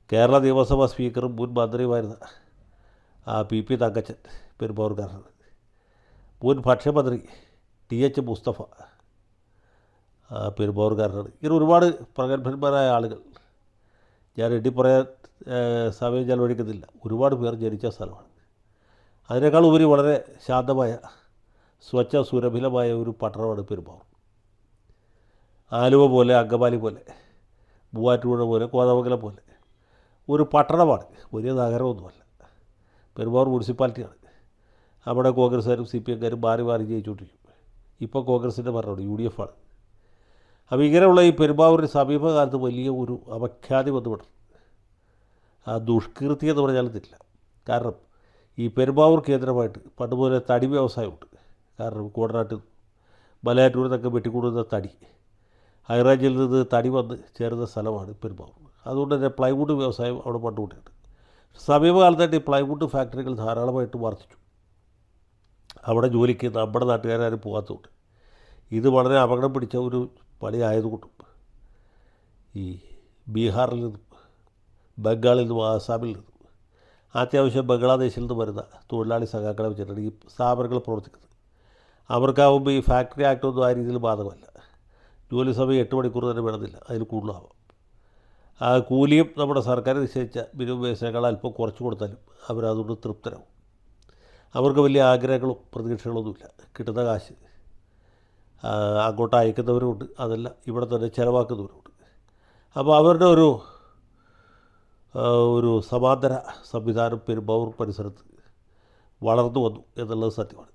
കേരള നിയമസഭാ സ്പീക്കറും മുൻ മന്ത്രിയുമായിരുന്ന PP തങ്കച്ചൻ പെരുമ്പാവൂർക്കാരനാണ്. മുൻ ഭക്ഷ്യമന്ത്രി TH മുസ്തഫ പെരുമ്പാവൂർക്കാരനാണ്. ഇങ്ങനെ ഒരുപാട് പ്രഗത്ഭന്മാരായ ആളുകൾ, ഞാൻ എണ്ണിപ്പറയാൻ സമയം ചെലവഴിക്കുന്നില്ല, ഒരുപാട് പേർ ജനിച്ച സ്ഥലമാണ്. അതിനേക്കാൾ ഉപരി വളരെ ശാന്തമായ സ്വച്ഛ സുരഭിലമായ ഒരു പട്ടണമാണ് പെരുമ്പാവൂർ. ആലുവ പോലെ, അങ്കമാലി പോലെ, മൂവാറ്റുപുഴ പോലെ, കോതമംഗലം പോലെ ഒരു പട്ടണമാണ്, വലിയ നഗരമൊന്നുമല്ല. പെരുമ്പാവൂർ മുനിസിപ്പാലിറ്റിയാണ്. അവിടെ കോൺഗ്രസ്സുകാരും CPMകാരും മാറി മാറി ജയിച്ചുകൊണ്ടിരിക്കും. ഇപ്പോൾ കോൺഗ്രസിൻ്റെ ഭരണമാണ്, UDF ആണ്. അപ്പോൾ ഇങ്ങനെയുള്ള ഈ പെരുമ്പാവൂരിന് സമീപകാലത്ത് വലിയ ഒരു അപഖ്യാതി വന്നുവിടും. ആ ദുഷ്കീർത്തി എന്ന് പറഞ്ഞാൽ തെറ്റില്ല. കാരണം ഈ പെരുമ്പാവൂർ കേന്ദ്രമായിട്ട് പണ്ട് മുതലേ തടി വ്യവസായമുണ്ട്. കാരണം കോടനാട്ട് മലയാറ്റൂരിൽ നിന്നൊക്കെ വെട്ടിക്കൂടുന്ന തടി, ഹൈറേഞ്ചിൽ നിന്ന് തടി വന്ന് ചേരുന്ന സ്ഥലമാണ് പെരുമ്പാവൂർ. അതുകൊണ്ട് തന്നെ പ്ലൈവുഡ് വ്യവസായം അവിടെ പണ്ടുകൊണ്ടുണ്ട്. സമീപകാലത്തായിട്ട് ഈ പ്ലൈവുഡ് ഫാക്ടറികൾ ധാരാളമായിട്ട് വർദ്ധിച്ചു. അവിടെ ജോലിക്ക് നമ്മുടെ നാട്ടുകാരും പോകാത്തതുകൊണ്ട് ഇത് വളരെ അപകടം പിടിച്ച ഒരു പണി ആയതുകൊണ്ടും ഈ ബീഹാറിൽ നിന്നും ബംഗാളിൽ നിന്നും ആസാമിൽ നിന്നും അത്യാവശ്യം ബംഗ്ലാദേശിൽ നിന്ന് വരുന്ന തൊഴിലാളി സഖാക്കളെ വെച്ചിട്ടാണ് ഈ സ്ഥാപനങ്ങൾ പ്രവർത്തിക്കുന്നത്. അവർക്കാവുമ്പോൾ ഈ ഫാക്ടറി ആക്ടൊന്നും ആ രീതിയിൽ ബാധകമല്ല. ജോലി സമയം 8 മണിക്കൂർ തന്നെ വേണമെന്നില്ല, അതിൽ കൂടുതലാവാം. ആ കൂലിയും നമ്മുടെ സർക്കാർ നിശ്ചയിച്ച മിനിമം വേസിനേക്കാൾ അല്പം കുറച്ച് കൊടുത്താലും അവരതുകൊണ്ട് തൃപ്തരാകും. അവർക്ക് വലിയ ആഗ്രഹങ്ങളും പ്രതീക്ഷകളൊന്നുമില്ല. കിട്ടുന്ന കാശ് അങ്ങോട്ട് അയക്കുന്നവരുമുണ്ട്, അതല്ല ഇവിടെ തന്നെ ചിലവാക്കുന്നവരുമുണ്ട്. അപ്പോൾ അവരുടെ ഒരു സമാന്തര സംവിധാനം പെരുമ്പാവൂർ പരിസരത്ത് വളർന്നു വന്നു എന്നുള്ളത് സത്യമാണ്.